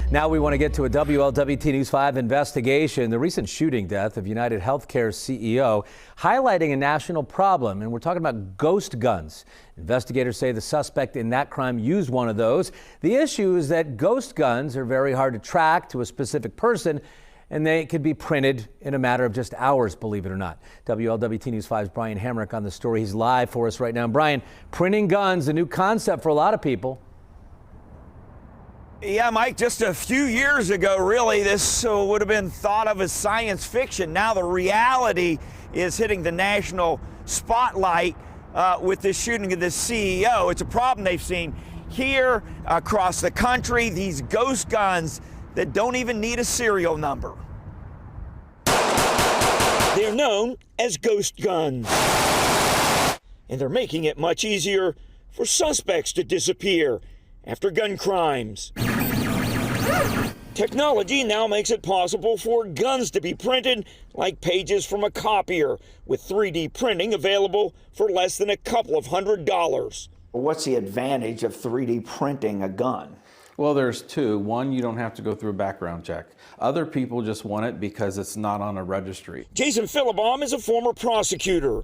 Now we want to get to a WLWT News 5 investigation. The recent shooting death of United Healthcare CEO highlighting a national problem, and we're talking about ghost guns. Investigators say the suspect in that crime used one of those. The issue is that ghost guns are very hard to track to a specific person, and they could be printed in a matter of just hours, believe it or not. WLWT News 5's Brian Hamrick on the story. He's live for us right now. Brian, printing guns, a new concept for a lot of people. Yeah, Mike, just a few years ago, really, this would have been thought of as science fiction. Now the reality is hitting the national spotlight with this shooting of the CEO. It's a problem they've seen here across the country, these ghost guns that don't even need a serial number. They're known as ghost guns, and they're making it much easier for suspects to disappear after gun crimes. Technology now makes it possible for guns to be printed like pages from a copier, with 3D printing available for less than a couple of $100s. What's the advantage of 3D printing a gun? Well, there's two. One, you don't have to go through a background check. Other people just want it because it's not on a registry. Jason Philibom is a former prosecutor.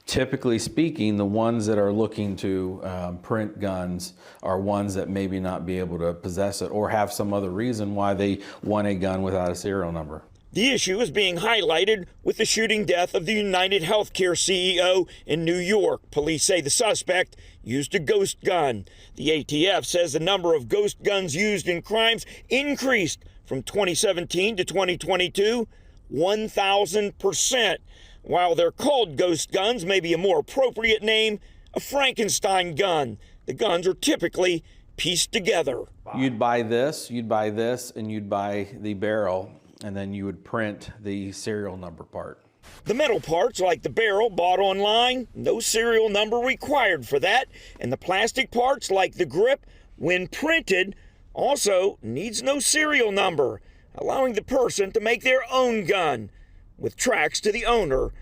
Typically speaking, the ones that are looking to print guns are ones that maybe not be able to possess it or have some other reason why they want a gun without a serial number. The issue is being highlighted with the shooting death of the United Healthcare CEO in New York. Police say the suspect used a ghost gun. The ATF says the number of ghost guns used in crimes increased from 2017 to 2022, 1,000%. While they're called ghost guns, maybe a more appropriate name, a Frankenstein gun. The guns are typically pieced together. You'd buy this, and you'd buy the barrel, and then you would print the serial number part. The metal parts, like the barrel bought online, no serial number required for that. And the plastic parts, like the grip, when printed, also needs no serial number, allowing the person to make their own gun with tracks to the owner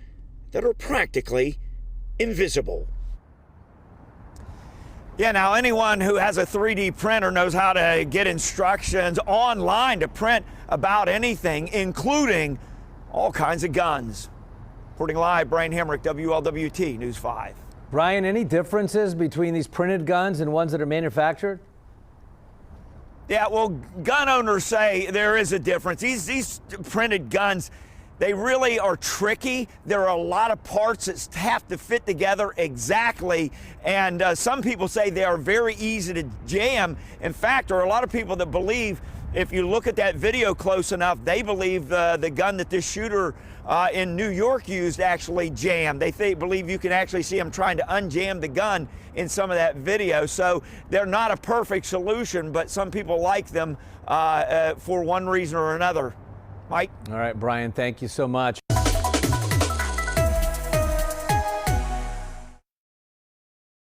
that are practically invisible. Yeah, now anyone who has a 3D printer knows how to get instructions online to print about anything, including all kinds of guns. Reporting live, Brian Hamrick, WLWT News 5. Brian, any differences between these printed guns and ones that are manufactured? Yeah, well, gun owners say there is a difference. These printed guns, they really are tricky. There are a lot of parts that have to fit together exactly, and some people say they are very easy to jam. In fact, there are a lot of people that believe, if you look at that video close enough, they believe the gun that this shooter in New York used actually jammed. They believe you can actually see him trying to unjam the gun in some of that video. So they're not a perfect solution, but some people like them for one reason or another. Mike? All right, Brian, thank you so much.